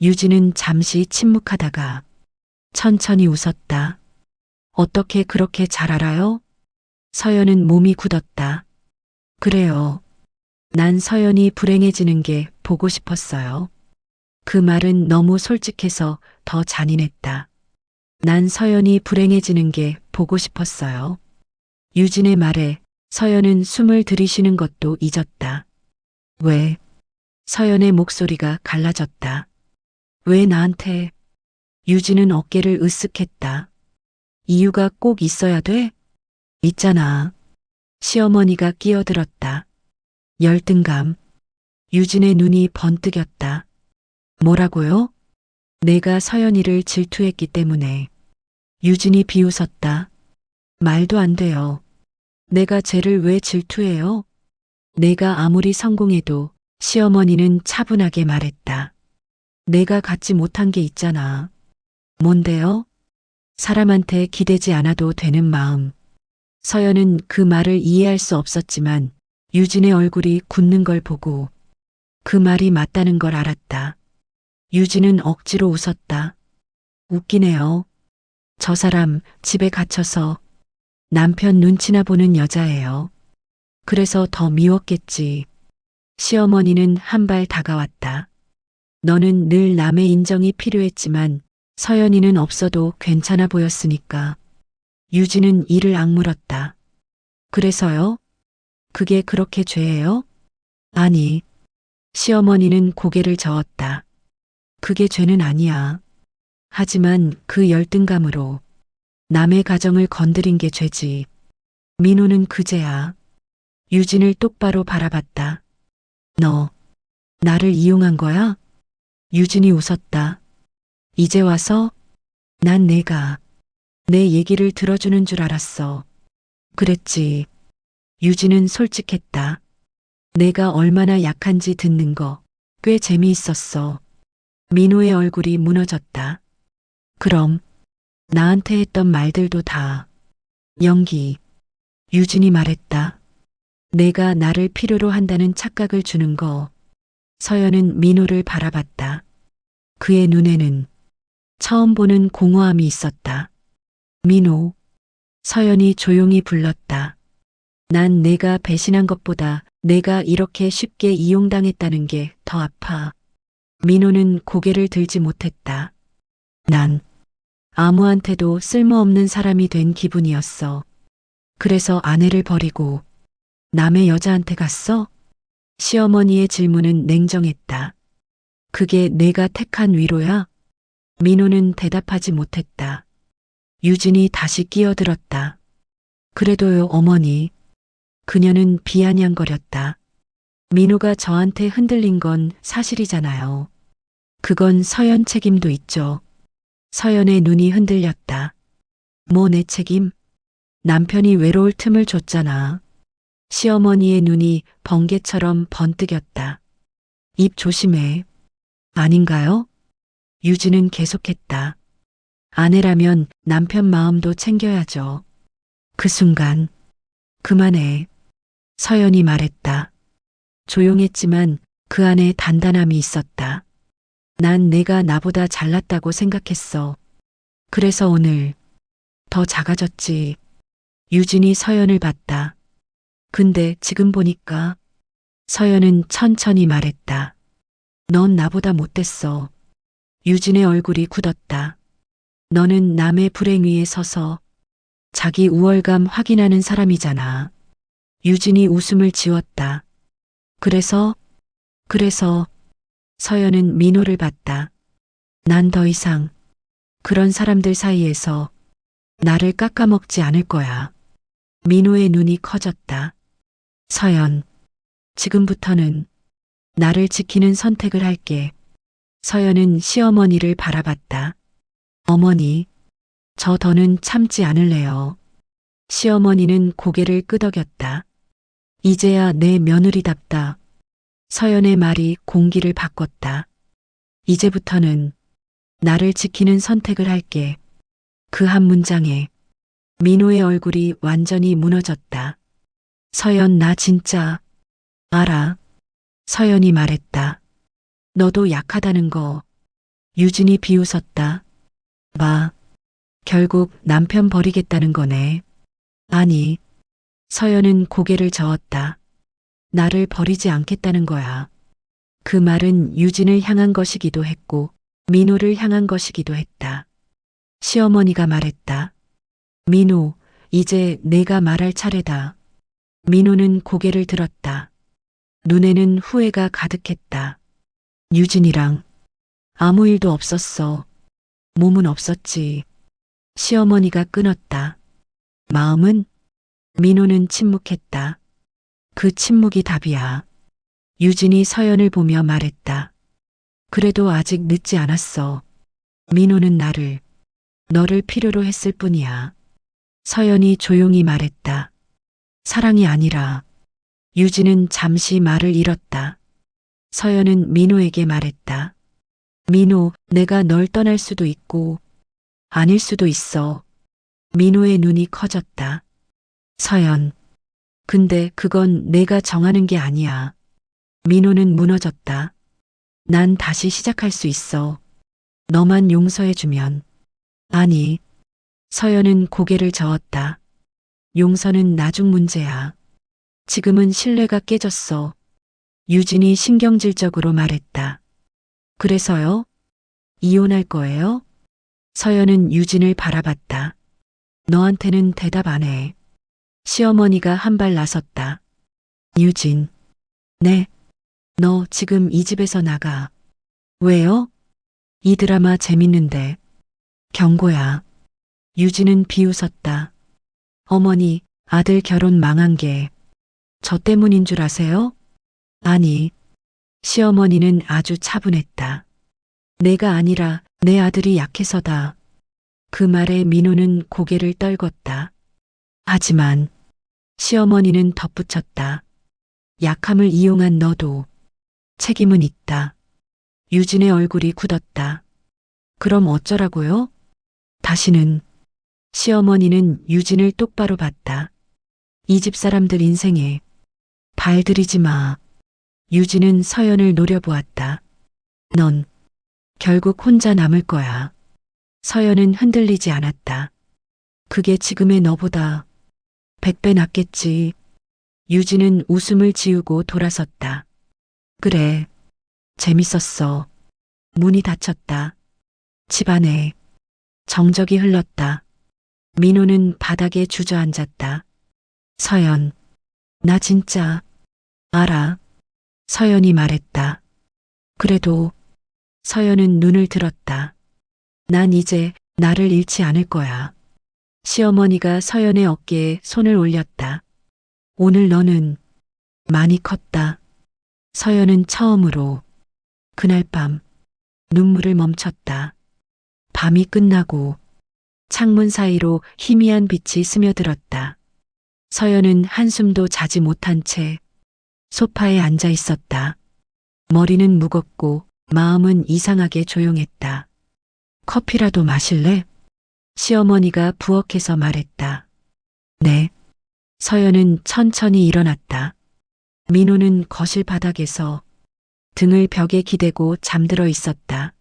유진은 잠시 침묵하다가 천천히 웃었다. 어떻게 그렇게 잘 알아요? 서연은 몸이 굳었다. 그래요. 난 서연이 불행해지는 게 보고 싶었어요. 그 말은 너무 솔직해서 더 잔인했다. 난 서연이 불행해지는 게 보고 싶었어요. 유진의 말에 서연은 숨을 들이쉬는 것도 잊었다. 왜? 서연의 목소리가 갈라졌다. 왜 나한테? 유진은 어깨를 으쓱했다. 이유가 꼭 있어야 돼? 있잖아. 시어머니가 끼어들었다. 열등감. 유진의 눈이 번뜩였다. 뭐라고요? 내가 서연이를 질투했기 때문에. 유진이 비웃었다. 말도 안 돼요. 내가 쟤를 왜 질투해요? 내가 아무리 성공해도 시어머니는 차분하게 말했다. 내가 갖지 못한 게 있잖아. 뭔데요? 사람한테 기대지 않아도 되는 마음. 서연은 그 말을 이해할 수 없었지만 유진의 얼굴이 굳는 걸 보고 그 말이 맞다는 걸 알았다. 유진은 억지로 웃었다. 웃기네요. 저 사람 집에 갇혀서 남편 눈치나 보는 여자예요. 그래서 더 미웠겠지. 시어머니는 한 발 다가왔다. 너는 늘 남의 인정이 필요했지만 서연이는 없어도 괜찮아 보였으니까. 유진은 이를 악물었다. 그래서요? 그게 그렇게 죄예요? 아니. 시어머니는 고개를 저었다. 그게 죄는 아니야. 하지만 그 열등감으로 남의 가정을 건드린 게 죄지. 민호는 그제야. 유진을 똑바로 바라봤다. 너, 나를 이용한 거야? 유진이 웃었다. 이제 와서? 난 내가 내 얘기를 들어주는 줄 알았어. 그랬지. 유진은 솔직했다. 내가 얼마나 약한지 듣는 거 꽤 재미있었어. 민호의 얼굴이 무너졌다. 그럼 나한테 했던 말들도 다 연기. 유진이 말했다. 내가 나를 필요로 한다는 착각을 주는 거. 서연은 민호를 바라봤다. 그의 눈에는 처음 보는 공허함이 있었다. 민호. 서연이 조용히 불렀다. 난 내가 배신한 것보다 내가 이렇게 쉽게 이용당했다는 게 더 아파. 민호는 고개를 들지 못했다. 난 아무한테도 쓸모없는 사람이 된 기분이었어. 그래서 아내를 버리고 남의 여자한테 갔어? 시어머니의 질문은 냉정했다. 그게 내가 택한 위로야? 민호는 대답하지 못했다. 유진이 다시 끼어들었다. 그래도요, 어머니. 그녀는 비아냥거렸다. 민호가 저한테 흔들린 건 사실이잖아요. 그건 서연 책임도 있죠. 서연의 눈이 흔들렸다. 뭐 내 책임? 남편이 외로울 틈을 줬잖아. 시어머니의 눈이 번개처럼 번뜩였다. 입 조심해. 아닌가요? 유진은 계속했다. 아내라면 남편 마음도 챙겨야죠. 그 순간, 그만해. 서연이 말했다. 조용했지만 그 안에 단단함이 있었다. 난 내가 나보다 잘났다고 생각했어. 그래서 오늘 더 작아졌지. 유진이 서연을 봤다. 근데 지금 보니까 서연은 천천히 말했다. 넌 나보다 못됐어. 유진의 얼굴이 굳었다. 너는 남의 불행 위에 서서 자기 우월감 확인하는 사람이잖아. 유진이 웃음을 지웠다. 그래서 서연은 민호를 봤다. 난 더 이상 그런 사람들 사이에서 나를 깎아먹지 않을 거야. 민호의 눈이 커졌다. 서연, 지금부터는 나를 지키는 선택을 할게. 서연은 시어머니를 바라봤다. 어머니, 저 더는 참지 않을래요. 시어머니는 고개를 끄덕였다. 이제야 내 며느리답다. 서연의 말이 공기를 바꿨다. 이제부터는 나를 지키는 선택을 할게. 그 한 문장에 민호의 얼굴이 완전히 무너졌다. 서연, 나 진짜 알아. 서연이 말했다. 너도 약하다는 거. 유진이 비웃었다. 마, 결국 남편 버리겠다는 거네. 아니, 서연은 고개를 저었다. 나를 버리지 않겠다는 거야. 그 말은 유진을 향한 것이기도 했고 민호를 향한 것이기도 했다. 시어머니가 말했다. 민호, 이제 내가 말할 차례다. 민호는 고개를 들었다. 눈에는 후회가 가득했다. 유진이랑 아무 일도 없었어. 몸은 없었지. 시어머니가 끊었다. 마음은? 민호는 침묵했다. 그 침묵이 답이야. 유진이 서연을 보며 말했다. 그래도 아직 늦지 않았어. 민호는 너를 필요로 했을 뿐이야. 서연이 조용히 말했다. 사랑이 아니라. 유진은 잠시 말을 잃었다. 서연은 민호에게 말했다. 민호, 내가 널 떠날 수도 있고 아닐 수도 있어. 민호의 눈이 커졌다. 서연, 근데 그건 내가 정하는 게 아니야. 민호는 무너졌다. 난 다시 시작할 수 있어. 너만 용서해주면. 아니. 서연은 고개를 저었다. 용서는 나중 문제야. 지금은 신뢰가 깨졌어. 유진이 신경질적으로 말했다. 그래서요? 이혼할 거예요? 서연은 유진을 바라봤다. 너한테는 대답 안 해. 시어머니가 한 발 나섰다. 유진. 네. 너 지금 이 집에서 나가. 왜요? 이 드라마 재밌는데. 경고야. 유진은 비웃었다. 어머니, 아들 결혼 망한 게 저 때문인 줄 아세요? 아니. 시어머니는 아주 차분했다. 내가 아니라 내 아들이 약해서다. 그 말에 민호는 고개를 떨궜다. 하지만 시어머니는 덧붙였다. 약함을 이용한 너도 책임은 있다. 유진의 얼굴이 굳었다. 그럼 어쩌라고요? 다시는. 시어머니는 유진을 똑바로 봤다. 이 집 사람들 인생에 발 들이지 마. 유진은 서연을 노려보았다. 넌 결국 혼자 남을 거야. 서연은 흔들리지 않았다. 그게 지금의 너보다 100배 낫겠지. 유진은 웃음을 지우고 돌아섰다. 그래, 재밌었어. 문이 닫혔다. 집안에 정적이 흘렀다. 민호는 바닥에 주저앉았다. 서연, 나 진짜 알아. 서연이 말했다. 그래도 서연은 눈을 들었다. 난 이제 나를 잃지 않을 거야. 시어머니가 서연의 어깨에 손을 올렸다. 오늘 너는 많이 컸다. 서연은 처음으로 그날 밤 눈물을 멈췄다. 밤이 끝나고 창문 사이로 희미한 빛이 스며들었다. 서연은 한숨도 자지 못한 채 소파에 앉아 있었다. 머리는 무겁고 마음은 이상하게 조용했다. 커피라도 마실래? 시어머니가 부엌에서 말했다. 네. 서연은 천천히 일어났다. 민호는 거실 바닥에서 등을 벽에 기대고 잠들어 있었다.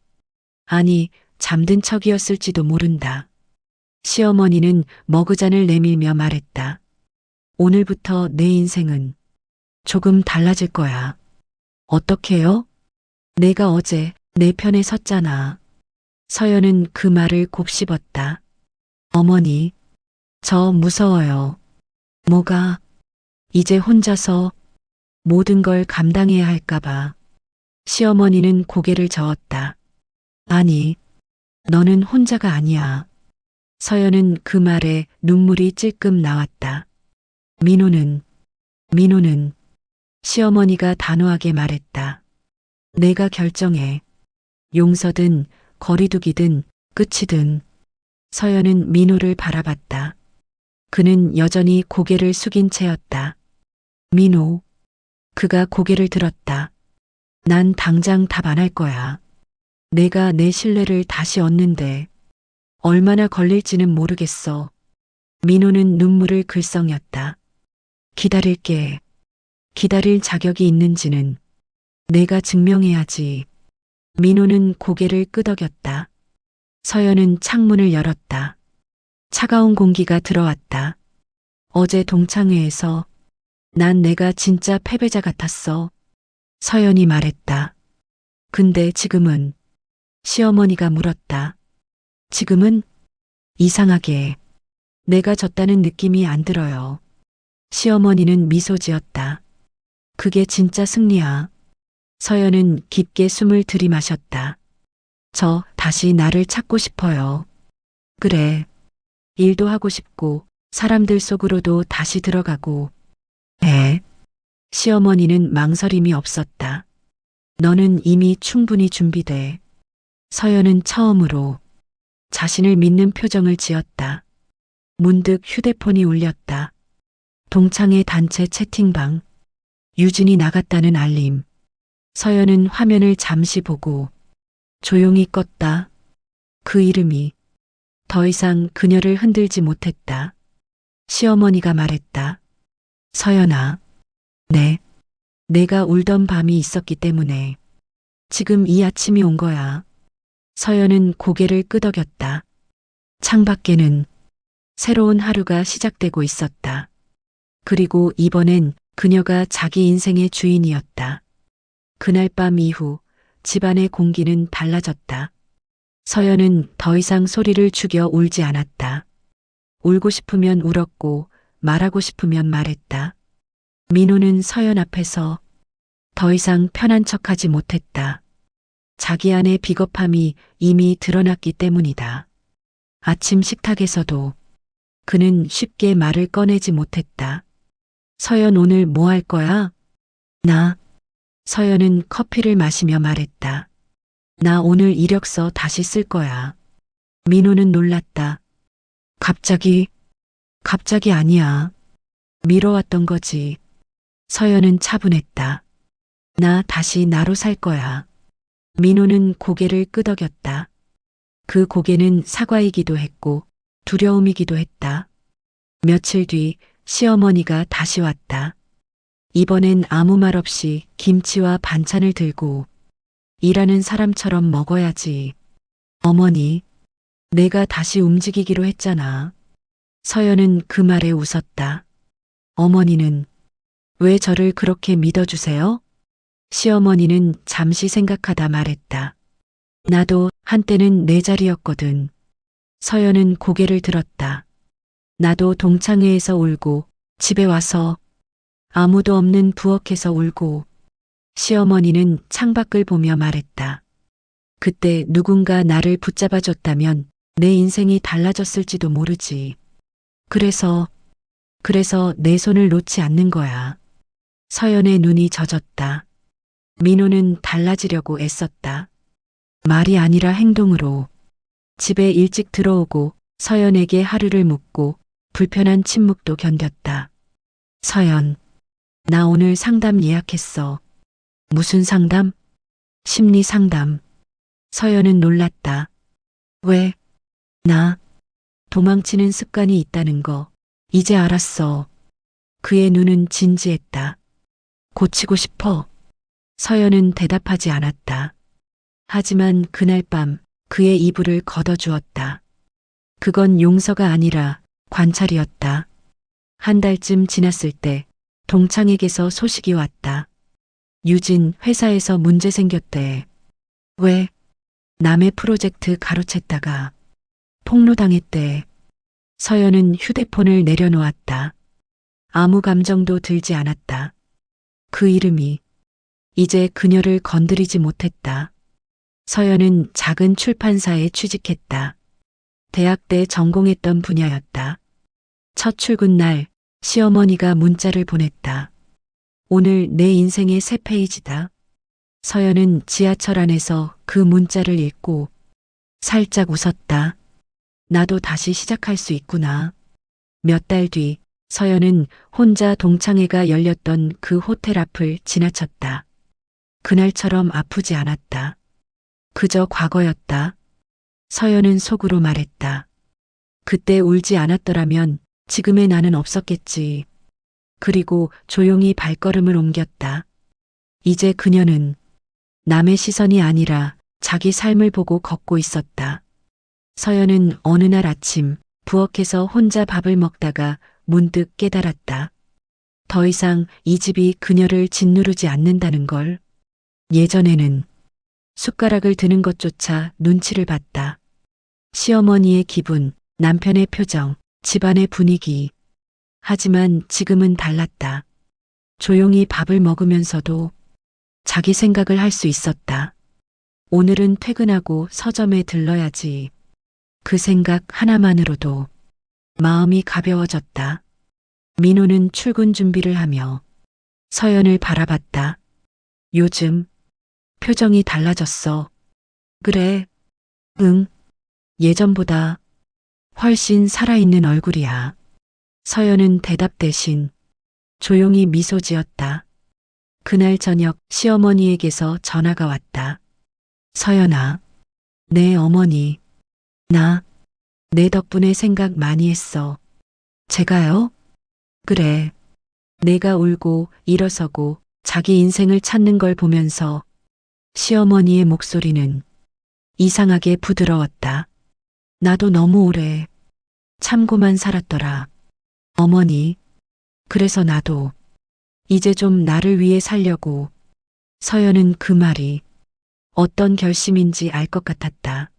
아니, 잠든 척이었을지도 모른다. 시어머니는 머그잔을 내밀며 말했다. 오늘부터 내 인생은 조금 달라질 거야. 어떻게요? 내가 어제 내 편에 섰잖아. 서연은 그 말을 곱씹었다. 어머니, 저 무서워요. 뭐가? 이제 혼자서 모든 걸 감당해야 할까봐. 시어머니는 고개를 저었다. 아니, 너는 혼자가 아니야. 서연은 그 말에 눈물이 찔끔 나왔다. 민호는 시어머니가 단호하게 말했다. 내가 결정해. 용서든 거리두기든 끝이든. 서연은 민호를 바라봤다. 그는 여전히 고개를 숙인 채였다. 민호. 그가 고개를 들었다. 난 당장 답 안 할 거야. 내가 내 신뢰를 다시 얻는데 얼마나 걸릴지는 모르겠어. 민호는 눈물을 글썽였다. 기다릴게. 기다릴 자격이 있는지는 내가 증명해야지. 민호는 고개를 끄덕였다. 서연은 창문을 열었다. 차가운 공기가 들어왔다. 어제 동창회에서 난 내가 진짜 패배자 같았어. 서연이 말했다. 근데 지금은? 시어머니가 물었다. 지금은? 이상하게 내가 졌다는 느낌이 안 들어요. 시어머니는 미소 지었다. 그게 진짜 승리야. 서연은 깊게 숨을 들이마셨다. 저 다시 나를 찾고 싶어요. 그래. 일도 하고 싶고 사람들 속으로도 다시 들어가고. 시어머니는 망설임이 없었다. 너는 이미 충분히 준비돼. 서연은 처음으로 자신을 믿는 표정을 지었다. 문득 휴대폰이 울렸다. 동창회 단체 채팅방. 유진이 나갔다는 알림. 서연은 화면을 잠시 보고 조용히 껐다. 그 이름이 더 이상 그녀를 흔들지 못했다. 시어머니가 말했다. 서연아. 네. 내가 울던 밤이 있었기 때문에 지금 이 아침이 온 거야. 서연은 고개를 끄덕였다. 창밖에는 새로운 하루가 시작되고 있었다. 그리고 이번엔 그녀가 자기 인생의 주인이었다. 그날 밤 이후 집안의 공기는 달라졌다. 서연은 더 이상 소리를 죽여 울지 않았다. 울고 싶으면 울었고 말하고 싶으면 말했다. 민호는 서연 앞에서 더 이상 편한 척하지 못했다. 자기 안의 비겁함이 이미 드러났기 때문이다. 아침 식탁에서도 그는 쉽게 말을 꺼내지 못했다. 서연 오늘 뭐 할 거야? 나. 서연은 커피를 마시며 말했다. 나 오늘 이력서 다시 쓸 거야. 민호는 놀랐다. 갑자기 아니야. 미뤄왔던 거지. 서연은 차분했다. 나 다시 나로 살 거야. 민호는 고개를 끄덕였다. 그 고개는 사과이기도 했고 두려움이기도 했다. 며칠 뒤 시어머니가 다시 왔다. 이번엔 아무 말 없이 김치와 반찬을 들고 일하는 사람처럼 먹어야지. 어머니, 내가 다시 움직이기로 했잖아. 서연은 그 말에 웃었다. 어머니는 왜 저를 그렇게 믿어주세요? 시어머니는 잠시 생각하다 말했다. 나도 한때는 내 자리였거든. 서연은 고개를 들었다. 나도 동창회에서 울고 집에 와서 아무도 없는 부엌에서 울고 시어머니는 창밖을 보며 말했다. 그때 누군가 나를 붙잡아줬다면 내 인생이 달라졌을지도 모르지. 그래서 내 손을 놓지 않는 거야. 서연의 눈이 젖었다. 민호는 달라지려고 애썼다. 말이 아니라 행동으로. 집에 일찍 들어오고 서연에게 하루를 묻고 불편한 침묵도 견뎠다. 서연, 나 오늘 상담 예약했어. 무슨 상담? 심리 상담. 서연은 놀랐다. 왜? 나 도망치는 습관이 있다는 거 이제 알았어. 그의 눈은 진지했다. 고치고 싶어. 서연은 대답하지 않았다. 하지만 그날 밤 그의 이불을 걷어주었다. 그건 용서가 아니라 관찰이었다. 한 달쯤 지났을 때 동창에게서 소식이 왔다. 유진 회사에서 문제 생겼대. 왜? 남의 프로젝트 가로챘다가 폭로당했대. 서연은 휴대폰을 내려놓았다. 아무 감정도 들지 않았다. 그 이름이 이제 그녀를 건드리지 못했다. 서연은 작은 출판사에 취직했다. 대학 때 전공했던 분야였다. 첫 출근 날 시어머니가 문자를 보냈다. 오늘 내 인생의 새 페이지다. 서연은 지하철 안에서 그 문자를 읽고 살짝 웃었다. 나도 다시 시작할 수 있구나. 몇 달 뒤 서연은 혼자 동창회가 열렸던 그 호텔 앞을 지나쳤다. 그날처럼 아프지 않았다. 그저 과거였다. 서연은 속으로 말했다. 그때 울지 않았더라면 지금의 나는 없었겠지. 그리고 조용히 발걸음을 옮겼다. 이제 그녀는 남의 시선이 아니라 자기 삶을 보고 걷고 있었다. 서연은 어느 날 아침 부엌에서 혼자 밥을 먹다가 문득 깨달았다. 더 이상 이 집이 그녀를 짓누르지 않는다는 걸. 예전에는 숟가락을 드는 것조차 눈치를 봤다. 시어머니의 기분, 남편의 표정, 집안의 분위기. 하지만 지금은 달랐다. 조용히 밥을 먹으면서도 자기 생각을 할 수 있었다. 오늘은 퇴근하고 서점에 들러야지. 그 생각 하나만으로도 마음이 가벼워졌다. 민호는 출근 준비를 하며 서연을 바라봤다. 요즘 표정이 달라졌어. 그래, 응, 예전보다 훨씬 살아있는 얼굴이야. 서연은 대답 대신 조용히 미소 지었다. 그날 저녁 시어머니에게서 전화가 왔다. 서연아, 내 어머니, 내 덕분에 생각 많이 했어. 제가요? 그래. 내가 울고 일어서고 자기 인생을 찾는 걸 보면서 시어머니의 목소리는 이상하게 부드러웠다. 나도 너무 오래 참고만 살았더라. 어머니, 그래서 나도 이제 좀 나를 위해 살려고. 서연은 그 말이 어떤 결심인지 알 것 같았다.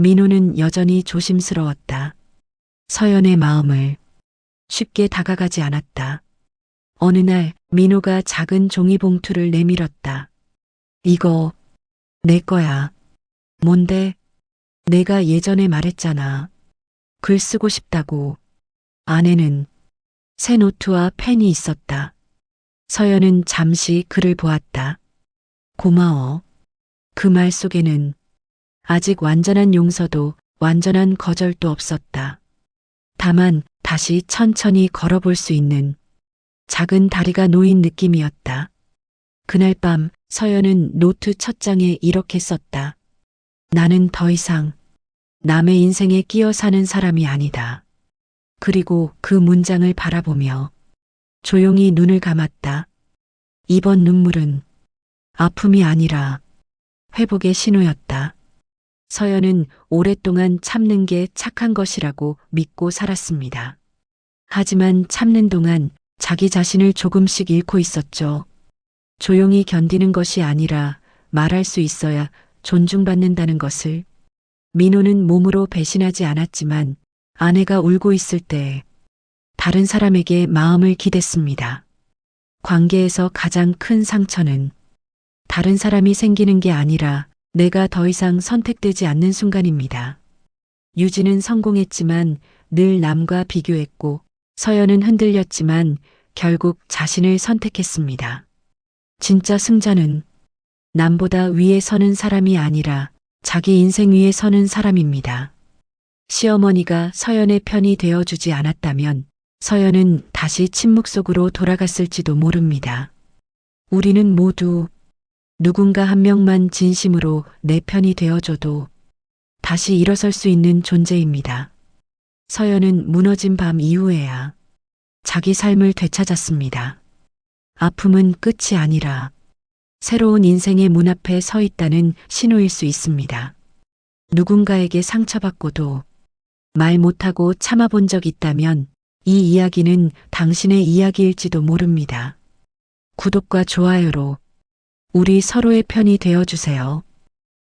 민호는 여전히 조심스러웠다. 서연의 마음을 쉽게 다가가지 않았다. 어느 날 민호가 작은 종이봉투를 내밀었다. 이거 내 거야. 뭔데? 내가 예전에 말했잖아. 글 쓰고 싶다고. 안에는 새 노트와 펜이 있었다. 서연은 잠시 글을 보았다. 고마워. 그 말 속에는 아직 완전한 용서도 완전한 거절도 없었다. 다만 다시 천천히 걸어볼 수 있는 작은 다리가 놓인 느낌이었다. 그날 밤 서연은 노트 첫 장에 이렇게 썼다. 나는 더 이상 남의 인생에 끼어 사는 사람이 아니다. 그리고 그 문장을 바라보며 조용히 눈을 감았다. 이번 눈물은 아픔이 아니라 회복의 신호였다. 서연은 오랫동안 참는 게 착한 것이라고 믿고 살았습니다. 하지만 참는 동안 자기 자신을 조금씩 잃고 있었죠. 조용히 견디는 것이 아니라 말할 수 있어야 존중받는다는 것을. 민호는 몸으로 배신하지 않았지만 아내가 울고 있을 때 다른 사람에게 마음을 기댔습니다. 관계에서 가장 큰 상처는 다른 사람이 생기는 게 아니라 내가 더 이상 선택되지 않는 순간입니다. 유진은 성공했지만 늘 남과 비교했고 서연은 흔들렸지만 결국 자신을 선택했습니다. 진짜 승자는 남보다 위에 서는 사람이 아니라 자기 인생 위에 서는 사람입니다. 시어머니가 서연의 편이 되어주지 않았다면 서연은 다시 침묵 속으로 돌아갔을지도 모릅니다. 우리는 모두 누군가 한 명만 진심으로 내 편이 되어줘도 다시 일어설 수 있는 존재입니다. 서연은 무너진 밤 이후에야 자기 삶을 되찾았습니다. 아픔은 끝이 아니라 새로운 인생의 문 앞에 서 있다는 신호일 수 있습니다. 누군가에게 상처받고도 말 못하고 참아본 적 있다면 이 이야기는 당신의 이야기일지도 모릅니다. 구독과 좋아요로 우리 서로의 편이 되어주세요.